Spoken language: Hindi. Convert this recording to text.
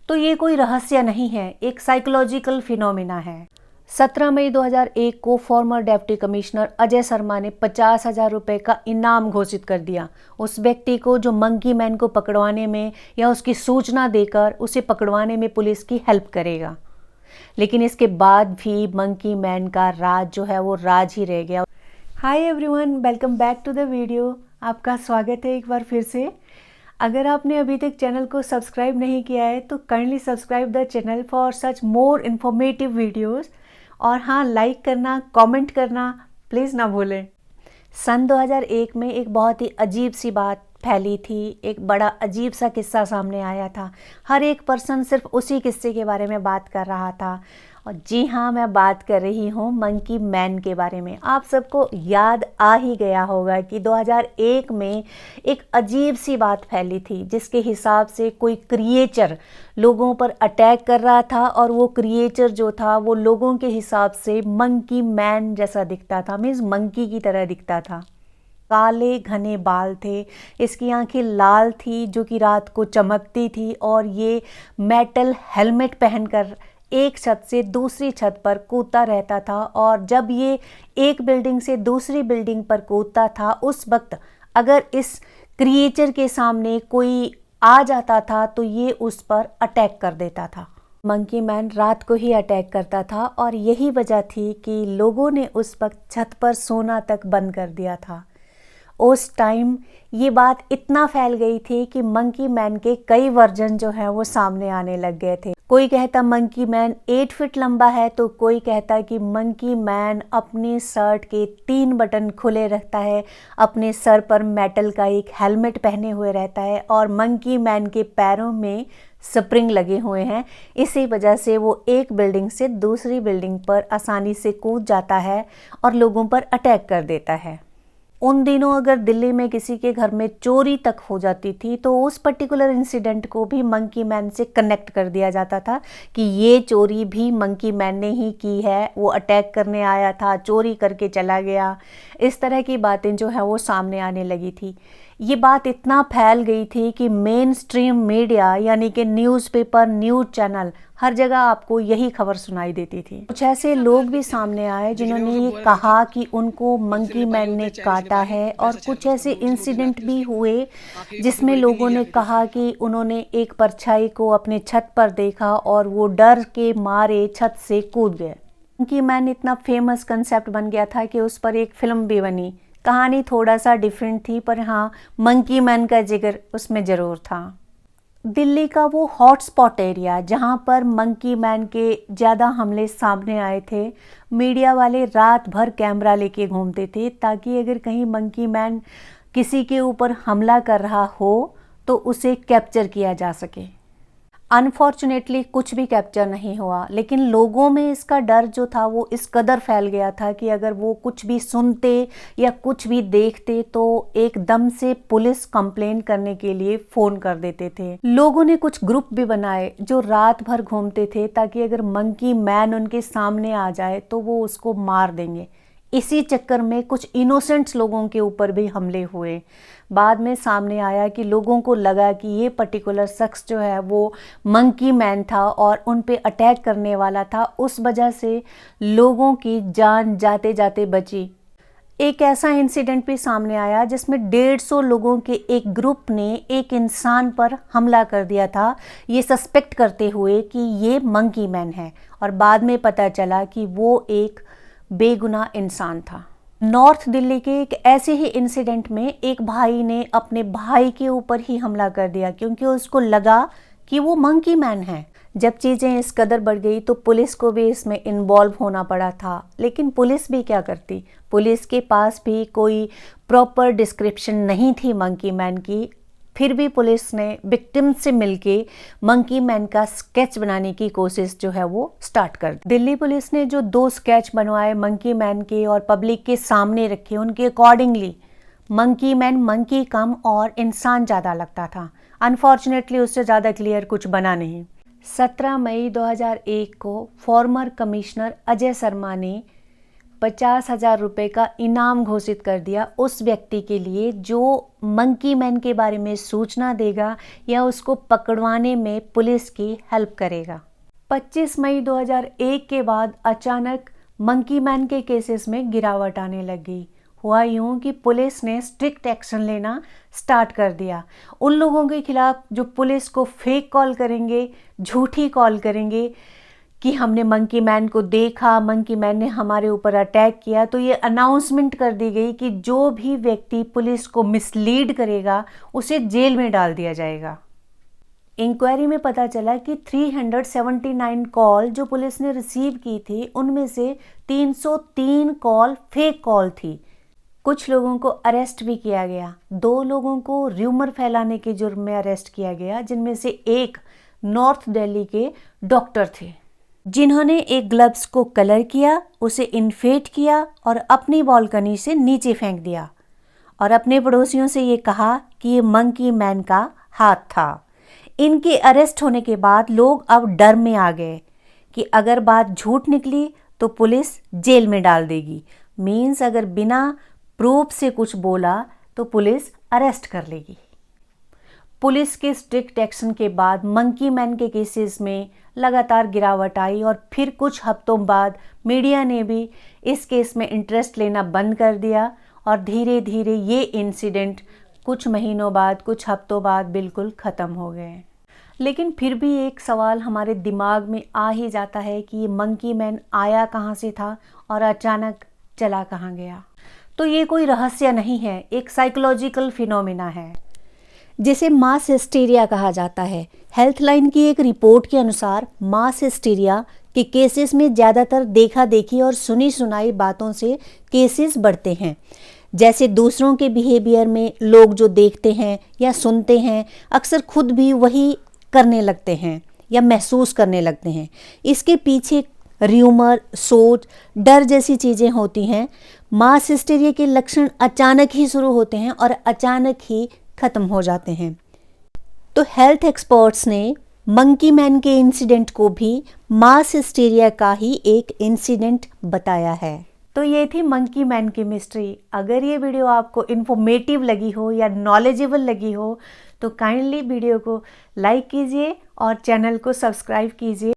तो ये कोई रहस्य नहीं है, एक साइकोलॉजिकल फिनोमिना है। 17 मई 2001 को farmer deputy commissioner Ajay Sharma ने 50,000 रुपये का इनाम घोषित कर दिया उस व्यक्ति को जो मंकी मैन को पकड़वाने में या उसकी सूचना देकर उसे पकड़वाने में पुलिस की हेल्प करेगा। लेकिन इसके बाद भी मंकी मैन का राज जो है वो राज ही रह गया। Hi everyone, welcome back to the video. आपका स्वागत है एक बार फिर से। अगर आपने अभी तक चैनल को सब्सक्राइब नहीं किया है तो kindly subscribe the channel for such more informative videos. और हाँ, लाइक करना, कमेंट करना प्लीज़ ना भूलें। सन 2001 में एक बहुत ही अजीब सी बात फैली थी, एक बड़ा अजीब सा किस्सा सामने आया था। हर एक पर्सन सिर्फ उसी किस्से के बारे में बात कर रहा था। और जी हाँ, मैं बात कर रही हूँ मंकी मैन के बारे में। आप सबको याद आ ही गया होगा कि 2001 में एक अजीब सी बात फैली थी जिसके हिसाब से कोई क्रिएचर लोगों पर अटैक कर रहा था और वो क्रिएचर जो था वो लोगों के हिसाब से मंकी मैन जैसा दिखता था, मीन्स मंकी की तरह दिखता था। काले घने बाल थे, इसकी आंखें लाल थी जो कि रात को चमकती थी, और ये मेटल हेलमेट पहनकर एक छत से दूसरी छत पर कूदता रहता था। और जब ये एक बिल्डिंग से दूसरी बिल्डिंग पर कूदता था उस वक्त अगर इस क्रिएचर के सामने कोई आ जाता था तो ये उस पर अटैक कर देता था। मंकी मैन रात को ही अटैक करता था और यही वजह थी कि लोगों ने उस वक्त छत पर सोना तक बंद कर दिया था। उस टाइम ये बात इतना फैल गई थी कि मंकी मैन के कई वर्जन जो है वो सामने आने लग गए थे। कोई कहता मंकी मैन 8 फीट लंबा है तो कोई कहता कि मंकी मैन अपनी शर्ट के 3 बटन खुले रखता है, अपने सर पर मेटल का एक हेलमेट पहने हुए रहता है और मंकी मैन के पैरों में स्प्रिंग लगे हुए हैं। इसी वजह से वो एक बिल्डिंग से दूसरी बिल्डिंग पर आसानी से कूद जाता है और लोगों पर अटैक कर देता है। उन दिनों अगर दिल्ली में किसी के घर में चोरी तक हो जाती थी तो उस पर्टिकुलर इंसिडेंट को भी मंकी मैन से कनेक्ट कर दिया जाता था कि ये चोरी भी मंकी मैन ने ही की है, वो अटैक करने आया था, चोरी करके चला गया। इस तरह की बातें जो है वो सामने आने लगी थी। ये बात इतना फैल गई थी कि मेन स्ट्रीम मीडिया यानी कि न्यूज़पेपर, न्यूज़ चैनल, हर जगह आपको यही खबर सुनाई देती थी। कुछ ऐसे लोग भी सामने आए जिन्होंने ये कहा कि उनको मंकी मैन ने काटा है, और कुछ ऐसे इंसिडेंट भी हुए जिसमें लोगों ने कहा कि उन्होंने एक परछाई को अपने छत पर देखा और वो डर के मारे छत से कूद गए। मंकी मैन इतना फेमस कंसेप्ट बन गया था कि उस पर एक फिल्म भी बनी। कहानी थोड़ा सा डिफरेंट थी पर हाँ, मंकी मैन का जिक्र उसमें ज़रूर था। दिल्ली का वो हॉटस्पॉट एरिया जहाँ पर मंकी मैन के ज़्यादा हमले सामने आए थे, मीडिया वाले रात भर कैमरा लेके घूमते थे ताकि अगर कहीं मंकी मैन किसी के ऊपर हमला कर रहा हो तो उसे कैप्चर किया जा सके। अनफॉर्चुनेटली कुछ भी कैप्चर नहीं हुआ, लेकिन लोगों में इसका डर जो था वो इस कदर फैल गया था कि अगर वो कुछ भी सुनते या कुछ भी देखते तो एकदम से पुलिस कंप्लेंट करने के लिए फ़ोन कर देते थे। लोगों ने कुछ ग्रुप भी बनाए जो रात भर घूमते थे ताकि अगर मंकी मैन उनके सामने आ जाए तो वो उसको मार देंगे। इसी चक्कर में कुछ इनोसेंट्स लोगों के ऊपर भी हमले हुए। बाद में सामने आया कि लोगों को लगा कि ये पर्टिकुलर शख्स जो है वो मंकी मैन था और उन पे अटैक करने वाला था, उस वजह से लोगों की जान जाते जाते बची। एक ऐसा इंसिडेंट भी सामने आया जिसमें 150 लोगों के एक ग्रुप ने एक इंसान पर हमला कर दिया था, ये सस्पेक्ट करते हुए कि ये मंकी मैन है, और बाद में पता चला कि वो एक बेगुनाह इंसान था। नॉर्थ दिल्ली के एक ऐसे ही इंसिडेंट में एक भाई ने अपने भाई के ऊपर ही हमला कर दिया क्योंकि उसको लगा कि वो मंकी मैन है। जब चीज़ें इस कदर बढ़ गई तो पुलिस को भी इसमें इन्वॉल्व होना पड़ा था, लेकिन पुलिस भी क्या करती, पुलिस के पास भी कोई प्रॉपर डिस्क्रिप्शन नहीं थी मंकी मैन की। फिर भी पुलिस ने विक्टिम से मिलके मंकी मैन का स्केच बनाने की कोशिश जो है वो स्टार्ट कर दी। दिल्ली पुलिस ने जो 2 स्केच बनवाए मंकी मैन के और पब्लिक के सामने रखे, उनके अकॉर्डिंगली मंकी मैन मंकी कम और इंसान ज़्यादा लगता था। अनफॉर्चुनेटली उससे ज़्यादा क्लियर कुछ बना नहीं। 17 मई 2001 को फॉर्मर कमिश्नर अजय शर्मा ने 50,000 रुपये का इनाम घोषित कर दिया उस व्यक्ति के लिए जो मंकी मैन के बारे में सूचना देगा या उसको पकड़वाने में पुलिस की हेल्प करेगा। 25 मई 2001 के बाद अचानक मंकी मैन के केसेस में गिरावट आने लग गई। हुआ यूं कि पुलिस ने स्ट्रिक्ट एक्शन लेना स्टार्ट कर दिया। उन लोगों के खिलाफ जो पुलिस को फेक कॉल करेंगे, झूठी कॉल करेंगे कि हमने मंकी मैन को देखा, मंकी मैन ने हमारे ऊपर अटैक किया, तो ये अनाउंसमेंट कर दी गई कि जो भी व्यक्ति पुलिस को मिसलीड करेगा उसे जेल में डाल दिया जाएगा। इंक्वायरी में पता चला कि 379 कॉल जो पुलिस ने रिसीव की थी उनमें से 303 कॉल फेक कॉल थी। कुछ लोगों को अरेस्ट भी किया गया। 2 लोगों को र्यूमर फैलाने के जुर्म में अरेस्ट किया गया, जिनमें से एक नॉर्थ दिल्ली के डॉक्टर थे जिन्होंने एक ग्लव्स को कलर किया, उसे इन्फेट किया और अपनी बालकनी से नीचे फेंक दिया और अपने पड़ोसियों से ये कहा कि ये मंकी मैन का हाथ था। इनके अरेस्ट होने के बाद लोग अब डर में आ गए कि अगर बात झूठ निकली तो पुलिस जेल में डाल देगी। मीन्स अगर बिना प्रूफ से कुछ बोला तो पुलिस अरेस्ट कर लेगी। पुलिस के स्ट्रिक्ट एक्शन के बाद मंकी मैन के केसेस में लगातार गिरावट आई और फिर कुछ हफ्तों बाद मीडिया ने भी इस केस में इंटरेस्ट लेना बंद कर दिया और धीरे धीरे ये इंसिडेंट कुछ महीनों बाद, कुछ हफ्तों बाद बिल्कुल ख़त्म हो गए। लेकिन फिर भी एक सवाल हमारे दिमाग में आ ही जाता है कि ये मंकी मैन आया कहाँ से था और अचानक चला कहाँ गया। तो ये कोई रहस्य नहीं है, एक साइकोलॉजिकल फिनोमिना है जिसे मास हिस्टीरिया कहा जाता है। हेल्थलाइन की एक रिपोर्ट के अनुसार मास हिस्टीरिया के केसेस में ज़्यादातर देखा देखी और सुनी सुनाई बातों से केसेस बढ़ते हैं। जैसे दूसरों के बिहेवियर में लोग जो देखते हैं या सुनते हैं अक्सर खुद भी वही करने लगते हैं या महसूस करने लगते हैं। इसके पीछे र्यूमर, सोच, डर जैसी चीज़ें होती हैं। मास हिस्टीरिया के लक्षण अचानक ही शुरू होते हैं और अचानक ही ख़त्म हो जाते हैं। तो हेल्थ एक्सपर्ट्स ने मंकी मैन के इंसिडेंट को भी मास हिस्टीरिया का ही एक इंसिडेंट बताया है। तो ये थी मंकी मैन की मिस्ट्री। अगर ये वीडियो आपको इन्फॉर्मेटिव लगी हो या नॉलेजेबल लगी हो तो काइंडली वीडियो को लाइक कीजिए और चैनल को सब्सक्राइब कीजिए।